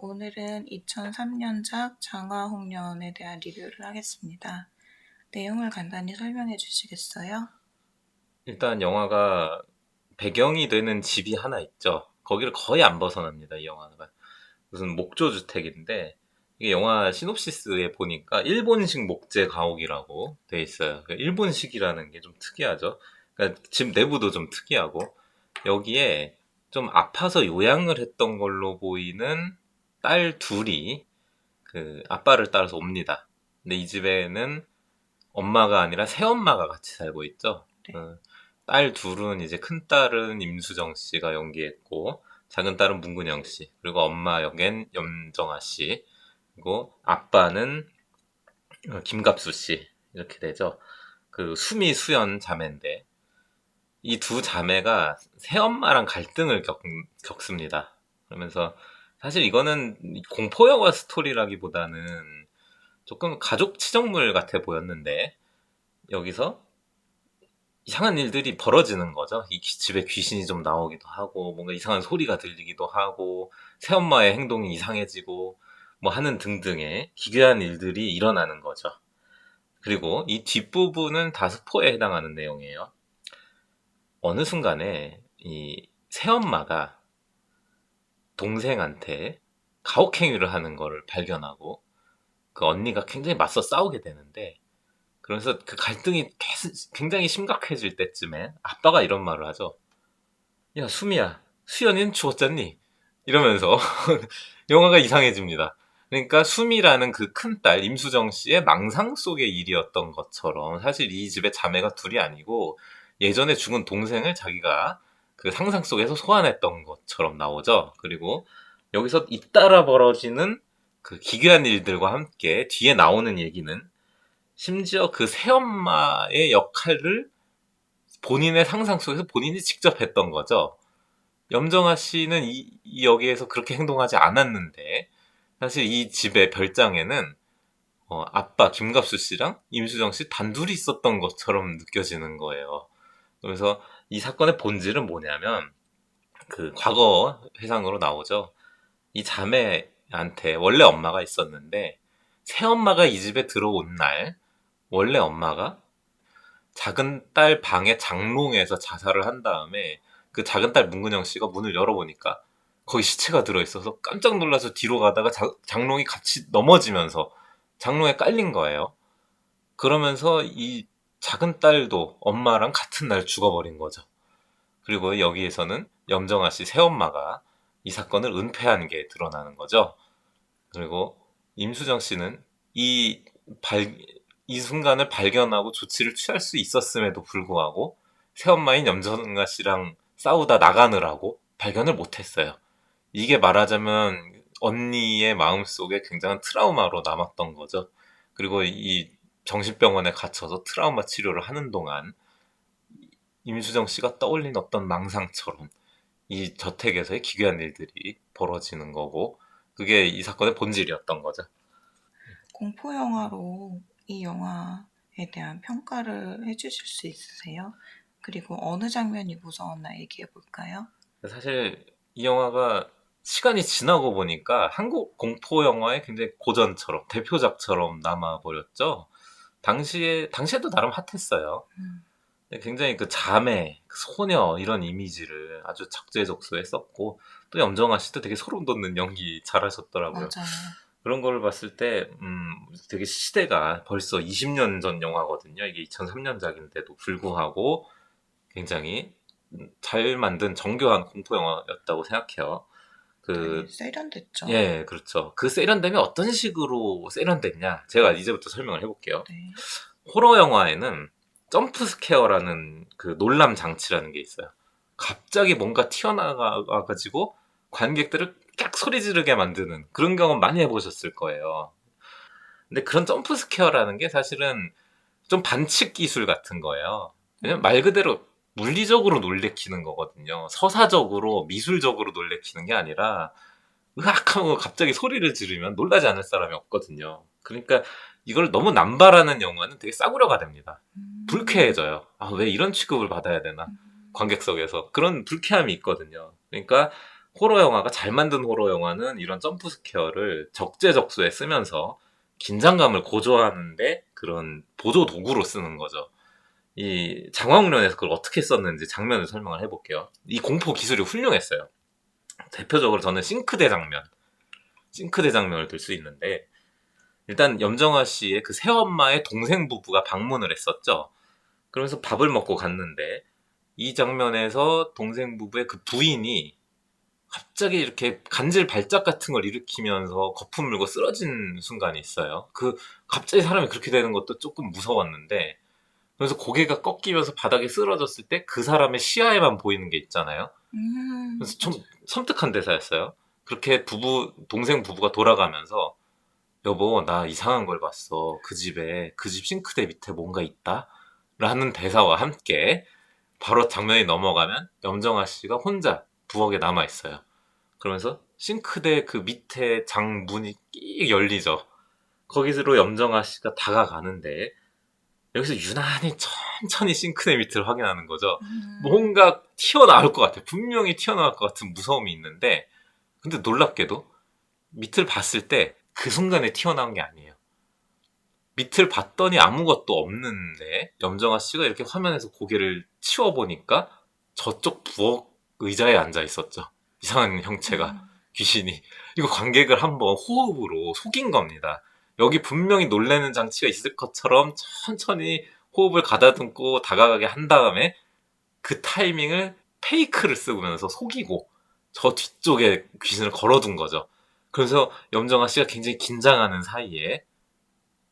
오늘은 2003년작 장화홍련에 대한 리뷰를 하겠습니다. 내용을 간단히 설명해 주시겠어요? 일단 영화가 배경이 되는 집이 하나 있죠. 거기를 거의 안 벗어납니다, 이 영화가. 무슨 목조 주택인데 이게 영화 시놉시스에 보니까 일본식 목재 가옥이라고 돼 있어요. 일본식이라는 게 좀 특이하죠. 그러니까 집 내부도 좀 특이하고 여기에 좀 아파서 요양을 했던 걸로 보이는 딸 둘이 그 아빠를 따라서 옵니다. 근데 이 집에는 엄마가 아니라 새엄마가 같이 살고 있죠. 네. 딸 둘은 이제 큰 딸은 임수정 씨가 연기했고 작은 딸은 문근영 씨 그리고 엄마 역엔 염정아 씨 그리고 아빠는 김갑수 씨 이렇게 되죠. 그 수미 수연 자매인데 이 두 자매가 새엄마랑 갈등을 겪습니다. 그러면서 사실 이거는 공포 영화 스토리라기보다는 조금 가족 치정물 같아 보였는데 여기서 이상한 일들이 벌어지는 거죠. 이 집에 귀신이 좀 나오기도 하고, 뭔가 이상한 소리가 들리기도 하고, 새엄마의 행동이 이상해지고, 뭐 하는 등등의 기괴한 일들이 일어나는 거죠. 그리고 이 뒷부분은 다 스포에 해당하는 내용이에요. 어느 순간에 이 새엄마가 동생한테 가혹행위를 하는 거를 발견하고, 그 언니가 굉장히 맞서 싸우게 되는데, 그래서 그 갈등이 굉장히 심각해질 때쯤에 아빠가 이런 말을 하죠. 야, 수미야, 수연이는 죽었잖니? 이러면서 영화가 이상해집니다. 그러니까 수미라는 그 큰딸 임수정 씨의 망상 속의 일이었던 것처럼 사실 이 집에 자매가 둘이 아니고 예전에 죽은 동생을 자기가 그 상상 속에서 소환했던 것처럼 나오죠. 그리고 여기서 잇따라 벌어지는 그 기괴한 일들과 함께 뒤에 나오는 얘기는 심지어 그 새엄마의 역할을 본인의 상상 속에서 본인이 직접 했던 거죠. 염정아 씨는 이 역에서 그렇게 행동하지 않았는데 사실 이 집의 별장에는 아빠 김갑수 씨랑 임수정 씨 단둘이 있었던 것처럼 느껴지는 거예요. 그래서 이 사건의 본질은 뭐냐면 그 과거 회상으로 나오죠. 이 자매한테 원래 엄마가 있었는데 새엄마가 이 집에 들어온 날 원래 엄마가 작은 딸 방의 장롱에서 자살을 한 다음에 그 작은 딸 문근영 씨가 문을 열어보니까 거기 시체가 들어있어서 깜짝 놀라서 뒤로 가다가 장롱이 같이 넘어지면서 장롱에 깔린 거예요. 그러면서 이 작은 딸도 엄마랑 같은 날 죽어버린 거죠. 그리고 여기에서는 염정아 씨 새엄마가 이 사건을 은폐한 게 드러나는 거죠. 그리고 임수정 씨는 이 발, 이 순간을 발견하고 조치를 취할 수 있었음에도 불구하고 새엄마인 염정아 씨랑 싸우다 나가느라고 발견을 못했어요. 이게 말하자면 언니의 마음속에 굉장한 트라우마로 남았던 거죠. 그리고 이 정신병원에 갇혀서 트라우마 치료를 하는 동안 임수정 씨가 떠올린 어떤 망상처럼 이 저택에서의 기괴한 일들이 벌어지는 거고 그게 이 사건의 본질이었던 거죠. 공포 영화로 이 영화에 대한 평가를 해주실 수 있으세요? 그리고 어느 장면이 무서웠나 얘기해 볼까요? 사실 이 영화가 시간이 지나고 보니까 한국 공포 영화의 굉장히 고전처럼 대표작처럼 남아버렸죠. 당시에도 나름 핫했어요. 음, 근데 굉장히 그 자매, 그 소녀 이런 이미지를 아주 적재적소에 썼고 또 염정아 씨도 되게 소름 돋는 연기 잘하셨더라고요. 맞아요. 그런 거를 봤을 때 되게 시대가 벌써 20년 전 영화거든요. 이게 2003년작인데도 불구하고 굉장히 잘 만든 정교한 공포 영화였다고 생각해요. 되게 그, 세련됐죠? 예, 그렇죠. 그 세련됨이 어떤 식으로 세련됐냐? 제가 이제부터 설명을 해볼게요. 네. 호러 영화에는 점프 스케어라는 그 놀람 장치라는 게 있어요. 갑자기 뭔가 튀어나와가지고 관객들을 깍 소리 지르게 만드는 그런 경험 많이 해보셨을 거예요. 근데 그런 점프 스퀘어라는 게 사실은 좀 반칙 기술 같은 거예요. 왜냐면 말 그대로 물리적으로 놀래키는 거거든요. 서사적으로, 미술적으로 놀래키는 게 아니라, 으악 하고 갑자기 소리를 지르면 놀라지 않을 사람이 없거든요. 그러니까 이걸 너무 남발하는 영화는 되게 싸구려가 됩니다. 음, 불쾌해져요. 아, 왜 이런 취급을 받아야 되나? 음, 관객석에서. 그런 불쾌함이 있거든요. 그러니까 호러 영화가 잘 만든 호러 영화는 이런 점프 스퀘어를 적재적소에 쓰면서 긴장감을 고조하는데 그런 보조 도구로 쓰는 거죠. 이 장화홍련에서 그걸 어떻게 썼는지 장면을 설명을 해볼게요. 이 공포 기술이 훌륭했어요. 대표적으로 저는 싱크대 장면을 들 수 있는데, 일단 염정아 씨의 그 새엄마의 동생 부부가 방문을 했었죠. 그러면서 밥을 먹고 갔는데, 이 장면에서 동생 부부의 그 부인이 갑자기 이렇게 간질 발작 같은 걸 일으키면서 거품 물고 쓰러진 순간이 있어요. 갑자기 사람이 그렇게 되는 것도 조금 무서웠는데, 그래서 고개가 꺾이면서 바닥에 쓰러졌을 때 그 사람의 시야에만 보이는 게 있잖아요. 그래서 좀 맞아요. 섬뜩한 대사였어요. 그렇게 동생 부부가 돌아가면서, 여보, 나 이상한 걸 봤어. 그 집 싱크대 밑에 뭔가 있다? 라는 대사와 함께 바로 장면이 넘어가면 염정아 씨가 혼자 부엌에 남아 있어요. 그러면서 싱크대 그 밑에 장 문이 끼익 열리죠. 거기로 염정아 씨가 다가가는데, 여기서 유난히 천천히 싱크대 밑을 확인하는 거죠. 음, 뭔가 튀어나올 것 같아. 분명히 튀어나올 것 같은 무서움이 있는데, 근데 놀랍게도 밑을 봤을 때 그 순간에 튀어나온 게 아니에요. 밑을 봤더니 아무것도 없는데 염정아 씨가 이렇게 화면에서 고개를 치워보니까 저쪽 부엌 의자에 앉아 있었죠. 이상한 형체가, 음, 귀신이. 이거 관객을 한번 호흡으로 속인 겁니다. 여기 분명히 놀라는 장치가 있을 것처럼 천천히 호흡을 가다듬고 다가가게 한 다음에 그 타이밍을 페이크를 쓰면서 속이고 저 뒤쪽에 귀신을 걸어둔 거죠. 그래서 염정아 씨가 굉장히 긴장하는 사이에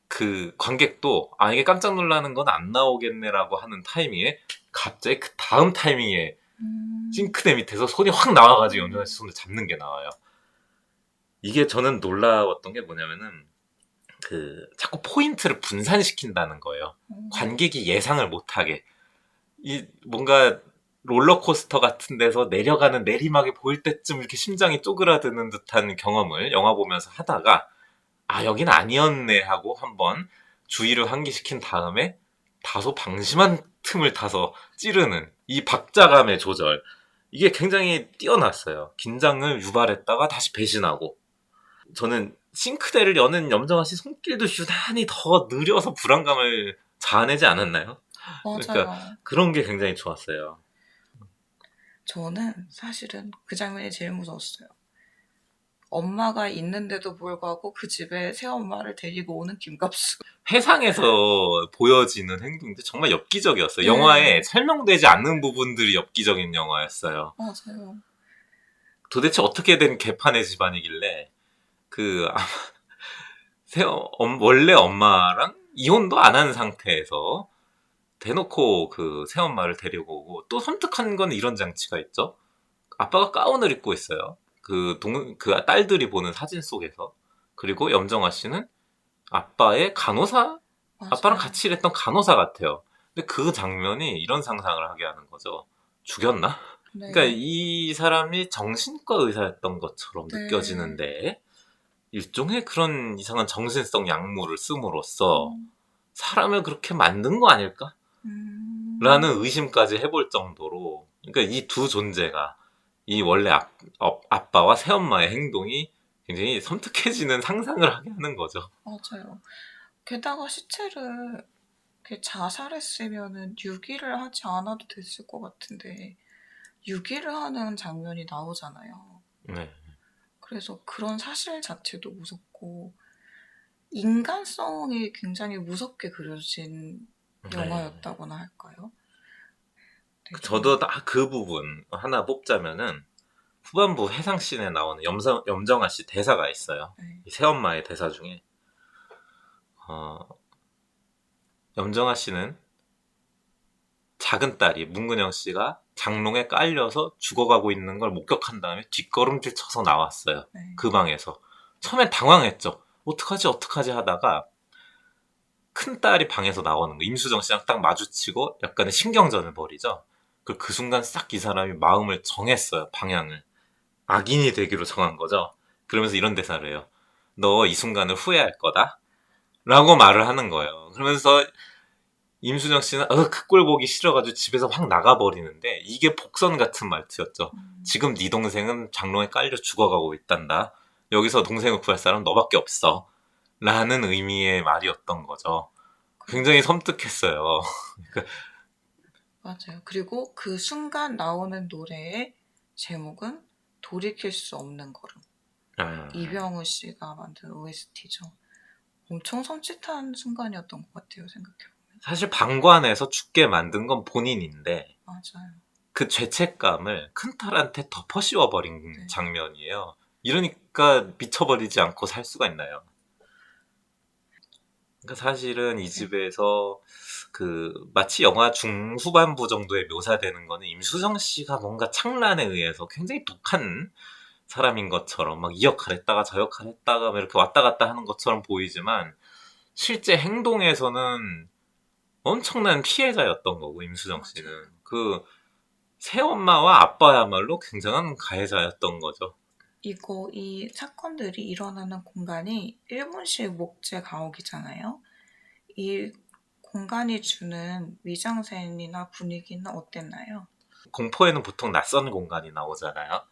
그 관객도 아 이게 깜짝 놀라는 건 안 나오겠네라고 하는 타이밍에 갑자기 그 다음 타이밍에 음, 싱크대 밑에서 손이 확 나와가지고 염정아 씨 손을 잡는 게 나와요. 이게 저는 놀라웠던 게 뭐냐면은 자꾸 포인트를 분산시킨다는 거예요. 음, 관객이 예상을 못하게 이 뭔가 롤러코스터 같은 데서 내려가는 내리막이 보일 때쯤 이렇게 심장이 쪼그라드는 듯한 경험을 영화 보면서 하다가 아, 여긴 아니었네 하고 한번 주의를 환기시킨 다음에 다소 방심한 틈을 타서 찌르는 이 박자감의 조절. 이게 굉장히 뛰어났어요. 긴장을 유발했다가 다시 배신하고. 저는 싱크대를 여는 염정아 씨 손길도 유난히 더 느려서 불안감을 자아내지 않았나요? 그러니까 맞아요. 그런 게 굉장히 좋았어요. 저는 사실은 그 장면이 제일 무서웠어요. 엄마가 있는데도 불구하고 그 집에 새엄마를 데리고 오는 김갑수. 회상에서 보여지는 행동도 정말 엽기적이었어요. 영화에 네, 설명되지 않는 부분들이 엽기적인 영화였어요. 맞아요. 도대체 어떻게 된 개판의 집안이길래 그 원래 엄마랑 이혼도 안 한 상태에서 대놓고 그 새엄마를 데리고 오고, 또 섬뜩한 건 이런 장치가 있죠. 아빠가 가운을 입고 있어요. 그 딸들이 보는 사진 속에서. 그리고 염정아 씨는 아빠의 간호사? 아빠랑 맞아요. 같이 일했던 간호사 같아요. 근데 그 장면이 이런 상상을 하게 하는 거죠. 죽였나? 그러니까 네, 이 사람이 정신과 의사였던 것처럼 네. 느껴지는데, 일종의 그런 이상한 정신성 약물을 씀으로써 음, 사람을 그렇게 만든 거 아닐까? 라는 음, 의심까지 해볼 정도로, 그러니까 이 두 존재가, 이 원래 아빠와 새엄마의 행동이 굉장히 섬뜩해지는 상상을 하게 하는 거죠. 맞아요. 게다가 시체를 이렇게 자살했으면은 유기를 하지 않아도 됐을 것 같은데 유기를 하는 장면이 나오잖아요. 네. 그래서 그런 사실 자체도 무섭고 인간성이 굉장히 무섭게 그려진 네. 영화였다고나 할까요? 되게 저도 딱 그 부분 하나 뽑자면은, 후반부 해상씬에 나오는 염정아 씨 대사가 있어요. 네. 이 새엄마의 대사 중에, 어, 염정아 씨는 작은 딸이 문근영 씨가 장롱에 깔려서 죽어가고 있는 걸 목격한 다음에 뒷걸음질 쳐서 나왔어요. 네. 그 방에서. 처음엔 당황했죠. 어떡하지, 어떡하지 하다가 큰 딸이 방에서 나오는 거, 임수정 씨랑 딱 마주치고 약간의 신경전을 벌이죠. 그 순간 싹 이 사람이 마음을 정했어요. 방향을. 악인이 되기로 정한 거죠. 그러면서 이런 대사를 해요. 너 이 순간을 후회할 거다. 라고 말을 하는 거예요. 그러면서 임수정 씨는 그 꼴 보기 싫어가지고 집에서 확 나가버리는데 이게 복선 같은 말투였죠. 지금 네 동생은 장롱에 깔려 죽어가고 있단다. 여기서 동생을 구할 사람 너밖에 없어. 라는 의미의 말이었던 거죠. 굉장히 섬뜩했어요. 맞아요. 그리고 그 순간 나오는 노래의 제목은 돌이킬 수 없는 걸음. 이병우 씨가 만든 OST죠. 엄청 섬찟한 순간이었던 것 같아요, 생각해보면. 사실 방관해서 죽게 만든 건 본인인데 맞아요. 그 죄책감을 큰탈한테 덮어 씌워버린 네. 장면이에요. 이러니까 미쳐버리지 않고 살 수가 있나요? 그러니까 사실은 이 집에서 그 마치 영화 중후반부 정도에 묘사되는 거는 임수정 씨가 뭔가 창란에 의해서 굉장히 독한 사람인 것처럼 막 이 역할 했다가 저 역할 했다가 막 이렇게 왔다 갔다 하는 것처럼 보이지만 실제 행동에서는 엄청난 피해자였던 거고 임수정 씨는 그 새엄마와 아빠야말로 굉장한 가해자였던 거죠. 이 사건들이 일어나는 공간이 일본식 목재 감옥이잖아요. 이 공간이 주는 미장센이나 분위기는 어땠나요? 공포에는 보통 낯선 공간이 나오잖아요.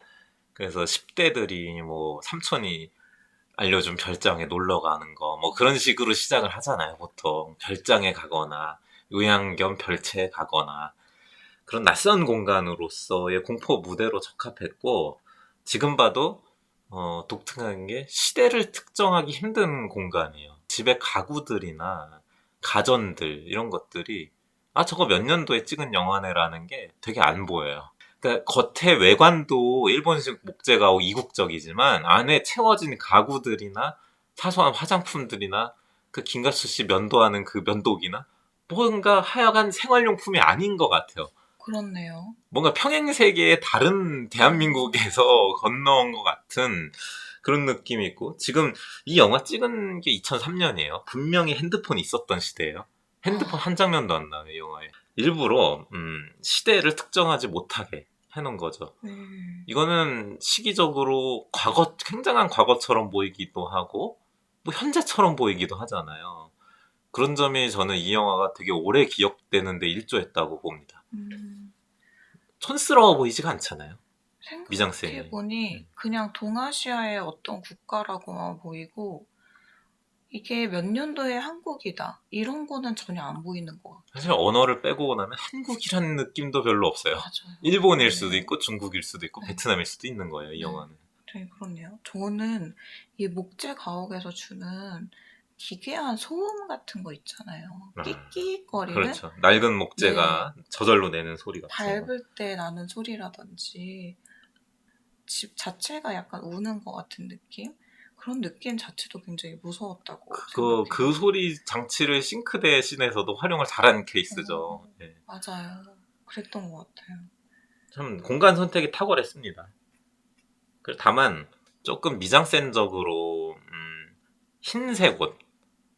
그래서 10대들이 뭐 삼촌이 알려준 별장에 놀러 가는 거, 뭐 그런 식으로 시작을 하잖아요, 보통. 별장에 가거나, 요양 겸 별채에 가거나, 그런 낯선 공간으로서의 공포 무대로 적합했고, 지금 봐도, 독특한 게 시대를 특정하기 힘든 공간이에요. 집의 가구들이나 가전들, 이런 것들이, 저거 몇 년도에 찍은 영화네라는 게 되게 안 보여요. 그러니까 겉에 외관도 일본식 목재가 이국적이지만 안에 채워진 가구들이나 사소한 화장품들이나 그 김가수 씨 면도하는 그 면도기나 뭔가 하여간 생활용품이 아닌 것 같아요. 그렇네요. 뭔가 평행세계의 다른 대한민국에서 건너온 것 같은 그런 느낌이 있고 지금 이 영화 찍은 게 2003년이에요. 분명히 핸드폰이 있었던 시대예요. 핸드폰 한 장면도 안 나와요, 이 영화에. 일부러 시대를 특정하지 못하게 해놓은 거죠. 이거는 시기적으로 굉장한 과거처럼 보이기도 하고 뭐 현재처럼 보이기도 하잖아요. 그런 점이 저는 이 영화가 되게 오래 기억되는데 일조했다고 봅니다. 촌스러워 보이지가 않잖아요. 미장센이. 생각해보니 그냥 동아시아의 어떤 국가라고만 보이고 이게 몇 년도의 한국이다 이런 거는 전혀 안 보이는 것 같아요. 사실 언어를 빼고 나면 한국이라는 느낌도 별로 없어요. 맞아요. 일본일 수도 있고 중국일 수도 있고 네. 베트남일 수도 있는 거예요, 이 영화는. 네, 그렇네요. 저는 이 목재 가옥에서 주는 기괴한 소음 같은 거 있잖아요. 끽끽거리는. 그렇죠. 낡은 목재가 저절로 내는 소리 같은 거. 밟을 때 나는 소리라든지 집 자체가 약간 우는 것 같은 느낌? 그런 느낌 자체도 굉장히 무서웠다고 생각해요. 그 소리 장치를 싱크대 씬에서도 활용을 잘한 케이스죠. 예. 맞아요. 그랬던 것 같아요. 참 공간 선택이 탁월했습니다. 다만 조금 미장센적으로 흰색 옷.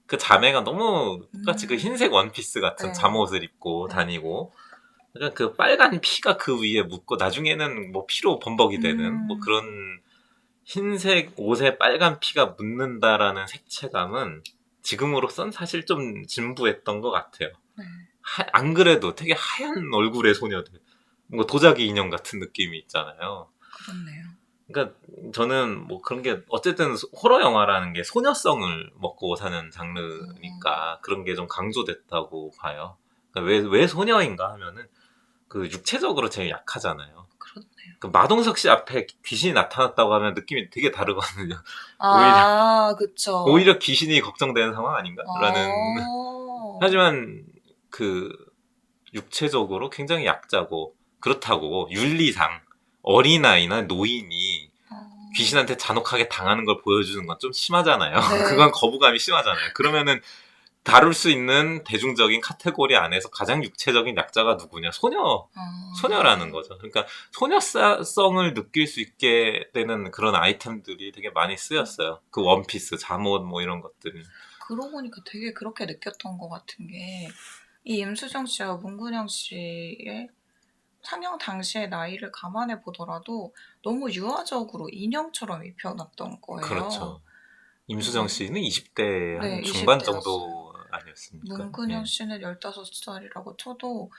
그 자매가 너무 똑같이 그 흰색 원피스 같은 잠옷을 입고 다니고 그러니까 그 빨간 피가 그 위에 묻고 나중에는 뭐 피로 범벅이 되는 뭐 그런 흰색 옷에 빨간 피가 묻는다라는 색채감은 지금으로선 사실 좀 진부했던 것 같아요. 안 그래도 되게 하얀 얼굴의 소녀들 뭔가 도자기 인형 같은 느낌이 있잖아요. 그렇네요. 그러니까 저는 뭐 그런 게 어쨌든 호러 영화라는 게 소녀성을 먹고 사는 장르니까 그런 게 좀 강조됐다고 봐요. 그러니까 왜 소녀인가 하면은 그 육체적으로 제일 약하잖아요. 그렇네요. 그 마동석 씨 앞에 귀신이 나타났다고 하면 느낌이 되게 다르거든요. 그쵸. 오히려 귀신이 걱정되는 상황 아닌가? 라는. 하지만 그 육체적으로 굉장히 약자고 그렇다고 윤리상 어린아이나 노인이 귀신한테 잔혹하게 당하는 걸 보여주는 건 좀 심하잖아요. 그건 거부감이 심하잖아요. 그러면은 다룰 수 있는 대중적인 카테고리 안에서 가장 육체적인 약자가 누구냐? 소녀라는 거죠. 그러니까 소녀성을 느낄 수 있게 되는 그런 아이템들이 되게 많이 쓰였어요. 그 원피스, 잠옷 뭐 이런 것들이. 그러고 보니까 되게 그렇게 느꼈던 것 같은 게 이 임수정 씨와 문근영 씨의 상영 당시의 나이를 감안해 보더라도 너무 유아적으로 인형처럼 입혀놨던 거예요. 그렇죠. 임수정 씨는 20대 한 네, 중반 20대였어요. 정도 아니었습니까? 문근영 씨는 15살이라고 쳐도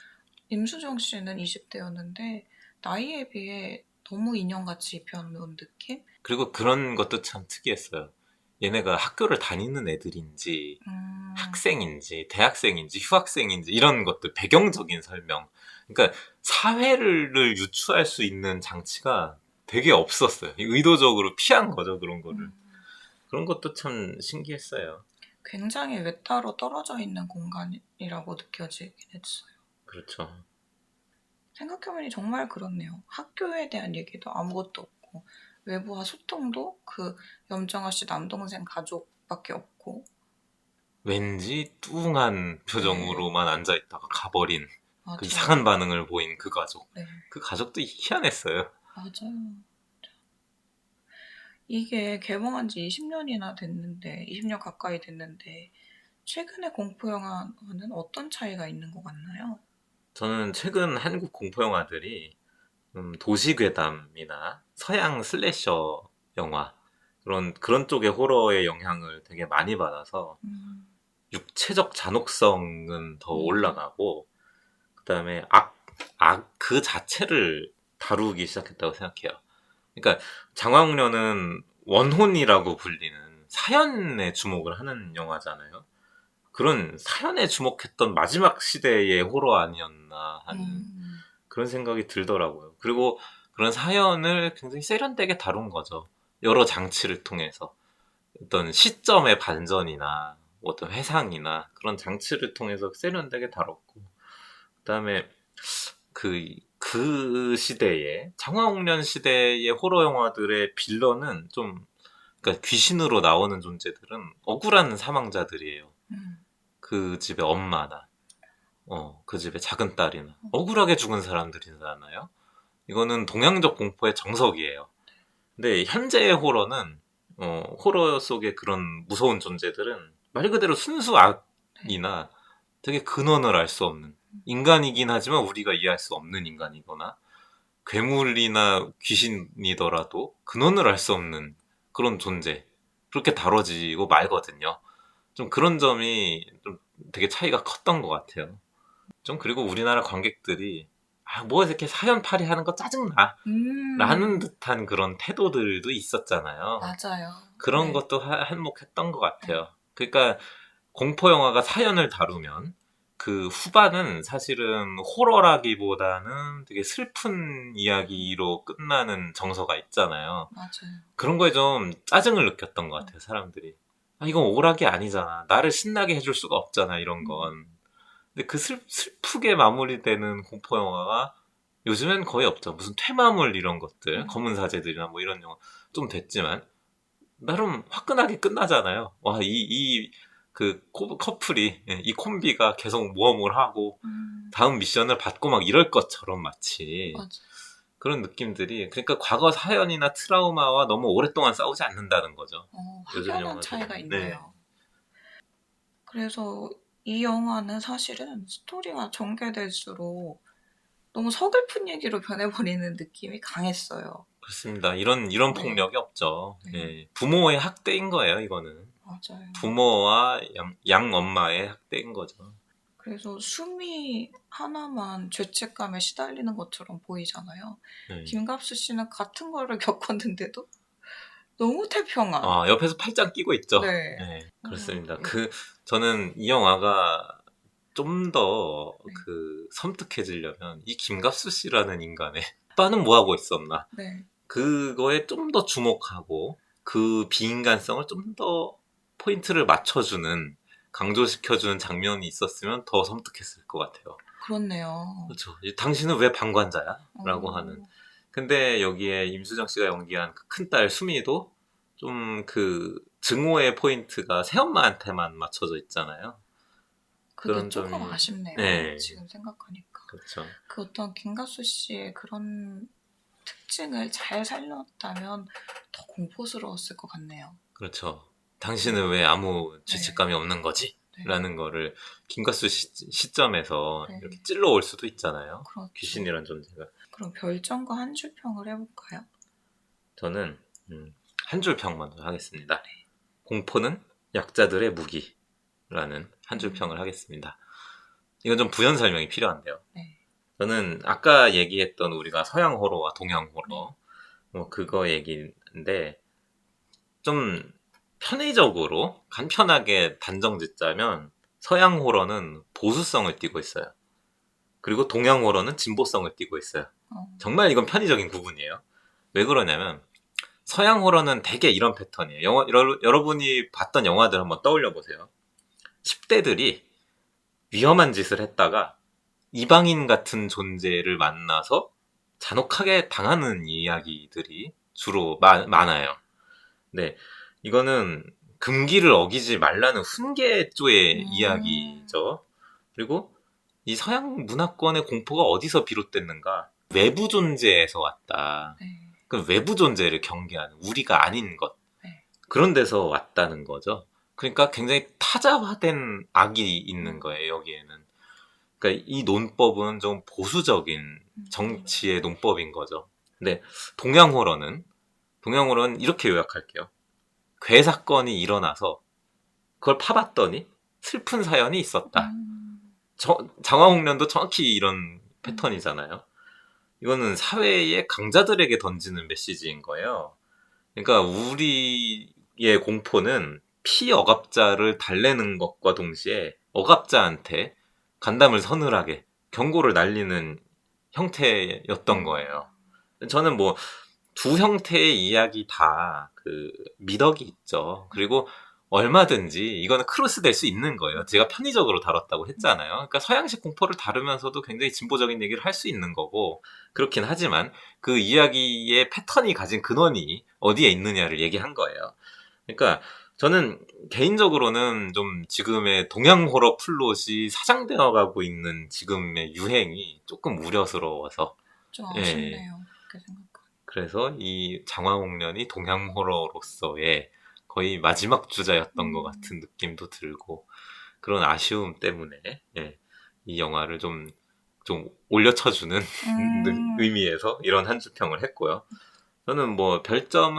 임수정 씨는 20대였는데 나이에 비해 너무 인형같이 입혀놓은 느낌? 그리고 그런 것도 참 특이했어요. 얘네가 학교를 다니는 애들인지 학생인지 대학생인지 휴학생인지 이런 것들 배경적인 설명. 그러니까 사회를 유추할 수 있는 장치가 되게 없었어요. 의도적으로 피한 거죠, 그런 거를. 그런 것도 참 신기했어요. 굉장히 외따로 떨어져 있는 공간이라고 느껴지긴 했어요. 그렇죠. 생각해보니 정말 그렇네요. 학교에 대한 얘기도 아무것도 없고 외부와 소통도 그 염정아 씨 남동생 가족밖에 없고 왠지 뚱한 표정으로만 앉아있다가 가버린 그 맞아요. 이상한 반응을 보인 그 가족. 네, 그 가족도 희한했어요. 맞아요. 이게 개봉한 지 20년이나 됐는데 20년 가까이 됐는데 최근의 공포 영화는 어떤 차이가 있는 것 같나요? 저는 최근 한국 공포 영화들이 도시괴담이나 서양 슬래셔 영화 그런 쪽의 호러의 영향을 되게 많이 받아서 육체적 잔혹성은 더 올라가고 그다음에 악 그 자체를 다루기 시작했다고 생각해요. 그러니까 장화홍련은 원혼이라고 불리는 사연에 주목을 하는 영화잖아요. 그런 사연에 주목했던 마지막 시대의 호러 아니었나 하는 그런 생각이 들더라고요. 그리고 그런 사연을 굉장히 세련되게 다룬 거죠. 여러 장치를 통해서. 어떤 시점의 반전이나 어떤 회상이나 그런 장치를 통해서 세련되게 다뤘고, 그 다음에 그 시대에, 장화홍련 시대의 호러 영화들의 빌런은 좀, 그러니까 귀신으로 나오는 존재들은 억울한 사망자들이에요. 그 집의 엄마나, 그 집의 작은 딸이나, 억울하게 죽은 사람들이잖아요. 이거는 동양적 공포의 정석이에요. 근데 현재의 호러는, 호러 속의 그런 무서운 존재들은 말 그대로 순수 악이나 되게 근원을 알 수 없는, 인간이긴 하지만 우리가 이해할 수 없는 인간이거나, 괴물이나 귀신이더라도 근원을 알 수 없는 그런 존재. 그렇게 다뤄지고 말거든요. 좀 그런 점이 좀 되게 차이가 컸던 것 같아요. 좀 그리고 우리나라 관객들이 뭐 이렇게 사연팔이 하는 거 짜증나 라는 듯한 그런 태도들도 있었잖아요. 맞아요. 그런 네. 것도 한몫했던 것 같아요. 그러니까 공포 영화가 사연을 다루면 그 후반은 사실은 호러라기보다는 되게 슬픈 이야기로 끝나는 정서가 있잖아요. 맞아요. 그런 거에 좀 짜증을 느꼈던 것 같아요, 사람들이. 이건 오락이 아니잖아. 나를 신나게 해줄 수가 없잖아, 이런 건. 근데 그 슬프게 마무리되는 공포 영화가 요즘엔 거의 없죠. 무슨 퇴마물 이런 것들, 검은 사제들이나 뭐 이런 영화 좀 됐지만 나름 화끈하게 끝나잖아요. 와, 그 커플이, 이 콤비가 계속 모험을 하고 다음 미션을 받고 막 이럴 것처럼 마치 맞아. 그런 느낌들이, 그러니까 과거 사연이나 트라우마와 너무 오랫동안 싸우지 않는다는 거죠. 요즘 확연한 영화들은. 차이가 네. 있네요. 그래서 이 영화는 사실은 스토리가 전개될수록 너무 서글픈 얘기로 변해버리는 느낌이 강했어요. 그렇습니다. 이런 네. 폭력이 없죠. 네. 예. 부모의 학대인 거예요, 이거는. 맞아요. 부모와 양 엄마의 학대인 거죠. 그래서 수미 하나만 죄책감에 시달리는 것처럼 보이잖아요. 네. 김갑수 씨는 같은 거를 겪었는데도 너무 태평한. 옆에서 팔짱 끼고 있죠. 네. 네, 그렇습니다. 저는 이 영화가 좀 더 섬뜩해지려면 이 김갑수 씨라는 인간의 아빠는 뭐 하고 있었나? 네. 그거에 좀 더 주목하고 그 비인간성을 좀 더 포인트를 맞춰주는 강조시켜주는 장면이 있었으면 더 섬뜩했을 것 같아요. 그렇네요. 그렇죠. 당신은 왜 방관자야? 라고 하는. 어, 근데 여기에 임수정 씨가 연기한 그 큰딸 수미도 좀 증오의 포인트가 새엄마한테만 맞춰져 있잖아요. 그게 그런 조금 점이, 아쉽네요. 네, 지금 생각하니까. 그렇죠. 그 어떤 김갑수 씨의 그런 특징을 잘 살렸다면 더 공포스러웠을 것 같네요. 그렇죠. 당신은 왜 아무 네. 죄책감이 없는 거지? 네. 라는 거를 김가수 시점에서 네. 이렇게 찔러올 수도 있잖아요. 그렇죠. 귀신이란 존재가. 그럼 별점과 한 줄 평을 해볼까요? 저는 한 줄 평 먼저 하겠습니다. 공포는 약자들의 무기. 라는 한 줄 평을 하겠습니다. 이건 좀 부연 설명이 필요한데요. 네. 저는 아까 얘기했던 우리가 서양 호러와 동양 호러, 네. 뭐 그거 얘기인데, 좀 편의적으로 간편하게 단정 짓자면 서양 호러는 보수성을 띠고 있어요. 그리고 동양 호러는 진보성을 띠고 있어요. 정말 이건 편의적인 구분이에요. 왜 그러냐면 서양 호러는 되게 이런 패턴이에요. 여러분이 봤던 영화들 한번 떠올려 보세요. 10대들이 위험한 짓을 했다가 이방인 같은 존재를 만나서 잔혹하게 당하는 이야기들이 주로 많아요. 네, 이거는 금기를 어기지 말라는 훈계조의 이야기죠. 그리고 이 서양 문화권의 공포가 어디서 비롯됐는가? 외부 존재에서 왔다. 네. 그 외부 존재를 경계하는 우리가 아닌 것. 네. 그런 데서 왔다는 거죠. 그러니까 굉장히 타자화된 악이 있는 거예요, 여기에는. 그러니까 이 논법은 좀 보수적인 정치의 논법인 거죠. 근데 동양 호러는 이렇게 요약할게요. 괴 사건이 일어나서 그걸 파봤더니 슬픈 사연이 있었다. 장화홍련도 정확히 이런 패턴이잖아요. 이거는 사회의 강자들에게 던지는 메시지인 거예요. 그러니까 우리의 공포는 피억압자를 달래는 것과 동시에 억압자한테 간담을 서늘하게 경고를 날리는 형태였던 거예요. 저는 뭐 두 형태의 이야기 다 그 미덕이 있죠. 그리고 얼마든지 이거는 크로스 될 수 있는 거예요. 제가 편의적으로 다뤘다고 했잖아요. 그러니까 서양식 공포를 다루면서도 굉장히 진보적인 얘기를 할 수 있는 거고 그렇긴 하지만 그 이야기의 패턴이 가진 근원이 어디에 있느냐를 얘기한 거예요. 그러니까 저는 개인적으로는 좀 지금의 동양 호러 플롯이 사장되어 가고 있는 지금의 유행이 조금 우려스러워서 좀 예. 아쉽네요. 그렇게 생각하면. 그래서 이 장화홍련이 동양 호러로서의 거의 마지막 주자였던 것 같은 느낌도 들고 그런 아쉬움 때문에 예, 이 영화를 좀 올려쳐주는 의미에서 이런 한 줄 평을 했고요. 저는 뭐 별점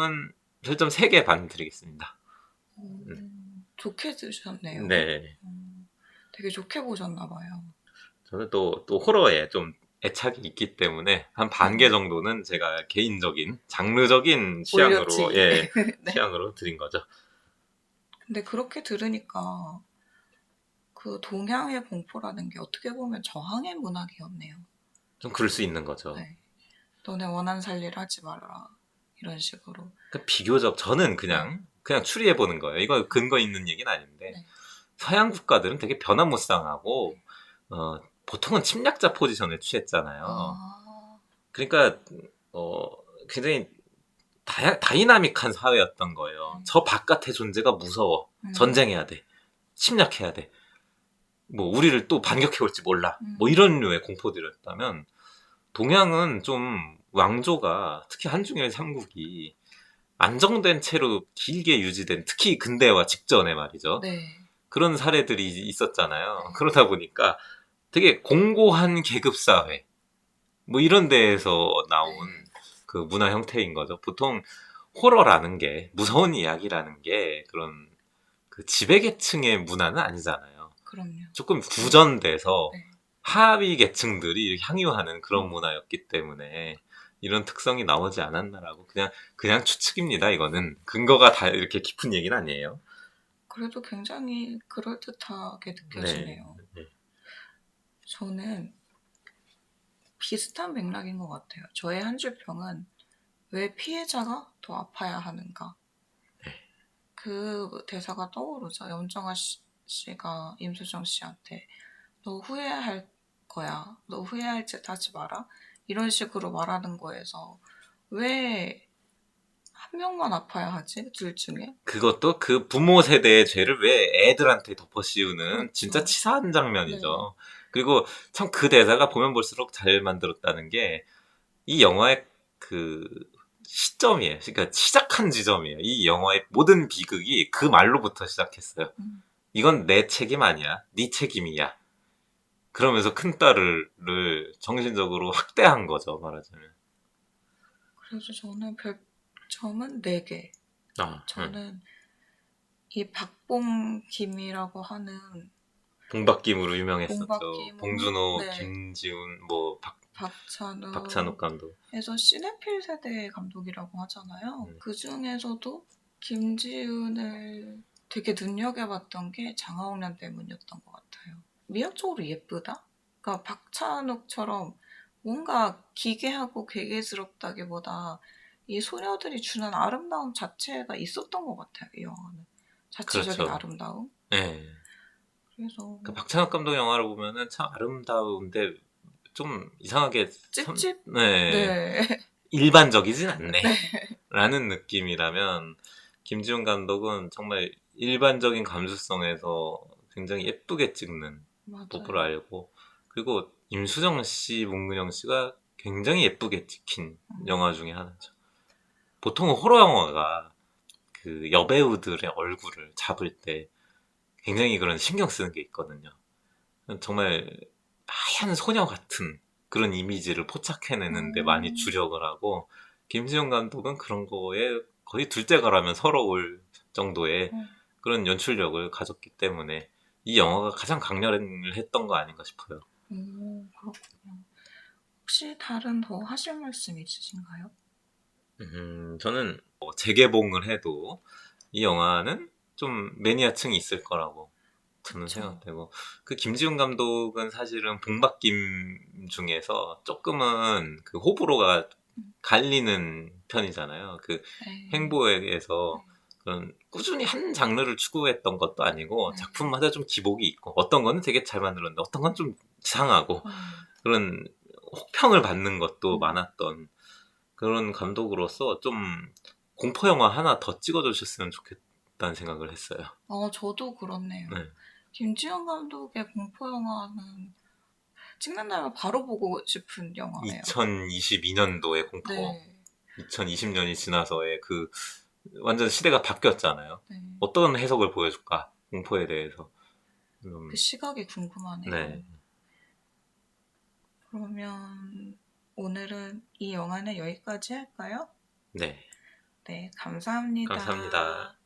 3개 반 드리겠습니다. 좋게 드셨네요. 네. 되게 좋게 보셨나 봐요. 저는 또 호러에 좀 애착이 있기 때문에 한 반 개 정도는 제가 개인적인 장르적인 취향으로 예, 네. 취향으로 드린 거죠. 근데 그렇게 들으니까 그 동양의 공포라는 게 어떻게 보면 저항의 문학이었네요. 좀 그럴 수 있는 거죠. 네. 너네 원한 살 일 하지 말아라. 이런 식으로. 그러니까 비교적 저는 그냥 추리해 보는 거예요. 이거 근거 있는 얘기는 아닌데 네. 서양 국가들은 되게 변화무쌍하고 보통은 침략자 포지션을 취했잖아요. 그러니까 굉장히 다이나믹한 사회였던 거예요. 저 바깥의 존재가 무서워. 전쟁해야 돼. 침략해야 돼. 뭐 우리를 또 반격해 올지 몰라. 뭐 이런 류의 공포들이었다면 동양은 좀 왕조가 특히 한중일 삼국이 안정된 채로 길게 유지된 특히 근대화 직전에 말이죠. 네. 그런 사례들이 있었잖아요. 그러다 보니까 되게 공고한 계급 사회 뭐 이런 데에서 나온 그 문화 형태인 거죠. 보통 호러라는 게 무서운 이야기라는 게 그런 그 지배계층의 문화는 아니잖아요. 그럼요. 조금 구전돼서 하위 계층들이 향유하는 그런 문화였기 때문에 이런 특성이 나오지 않았나라고 그냥 추측입니다. 이거는 근거가 다 이렇게 깊은 얘기는 아니에요. 그래도 굉장히 그럴듯하게 느껴지네요. 네. 저는 비슷한 맥락인 것 같아요. 저의 한 줄 평은 왜 피해자가 더 아파야 하는가? 그 대사가 떠오르죠. 염정아 씨가 임수정 씨한테 너 후회할 거야. 너 후회할 짓 하지 마라. 이런 식으로 말하는 거에서 왜 한 명만 아파야 하지? 둘 중에? 그것도 그 부모 세대의 죄를 왜 애들한테 덮어 씌우는 그렇죠. 진짜 치사한 장면이죠. 그리고 참 그 대사가 보면 볼수록 잘 만들었다는 게 이 영화의 그 시점이에요. 그러니까 시작한 지점이에요. 이 영화의 모든 비극이 그 말로부터 시작했어요. 이건 내 책임 아니야. 네 책임이야. 그러면서 큰딸을 정신적으로 학대한 거죠, 말하자면. 그래서 저는 별점은 4개. 저는 이 박봉김이라고 하는 봉박김으로 유명했었죠. 봉박김으로, 봉준호, 네. 김지훈, 뭐 박찬욱 감독. 에서 시네필 세대의 감독이라고 하잖아요. 그 중에서도 김지훈을 되게 눈여겨봤던 게 장하옥란 때문이었던 것 같아요. 미학적으로 예쁘다? 그러니까 박찬욱처럼 뭔가 기괴하고 괴괴스럽다기보다 이 소녀들이 주는 아름다움 자체가 있었던 것 같아요. 이 영화는. 자체적인 그렇죠. 아름다움. 네. 그래서 그 박찬욱 감독 영화를 보면은 참 아름다운데 좀 이상하게 찝찝? 네. 네. 일반적이진 않네. 네. 라는 느낌이라면 김지훈 감독은 정말 일반적인 감수성에서 굉장히 예쁘게 찍는 법을 맞아요. 알고, 그리고 임수정 씨, 문근영 씨가 굉장히 예쁘게 찍힌 영화 중에 하나죠. 보통 호러 영화가 그 여배우들의 얼굴을 잡을 때 굉장히 그런 신경 쓰는 게 있거든요. 정말 하얀 소녀 같은 그런 이미지를 포착해내는데 많이 주력을 하고, 김수영 감독은 그런 거에 거의 둘째가라면 서러울 정도의 그런 연출력을 가졌기 때문에 이 영화가 가장 강렬했던 거 아닌가 싶어요. 그렇군요. 혹시 다른 더 하실 말씀 있으신가요? 저는 재개봉을 해도 이 영화는 좀 매니아층이 있을 거라고 저는 그쵸. 생각되고, 그 김지훈 감독은 사실은 봉박김 중에서 조금은 그 호불호가 갈리는 편이잖아요. 그 네. 행보에서 그런 꾸준히 한 장르를 추구했던 것도 아니고 네. 작품마다 좀 기복이 있고, 어떤 거는 되게 잘 만들었는데 어떤 건 좀 이상하고 그런 혹평을 받는 것도 많았던 그런 감독으로서 좀 공포 영화 하나 더 찍어주셨으면 좋겠다는 생각을 했어요. 저도 그렇네요. 네. 김지훈 감독의 공포 영화는 찍는다면 바로 보고 싶은 영화예요. 2022년도의 공포, 네. 2020년이 지나서의 그 완전 시대가 바뀌었잖아요. 네. 어떤 해석을 보여줄까, 공포에 대해서. 그 시각이 궁금하네요. 네. 그러면 오늘은 이 영화는 여기까지 할까요? 네. 네, 감사합니다. 감사합니다.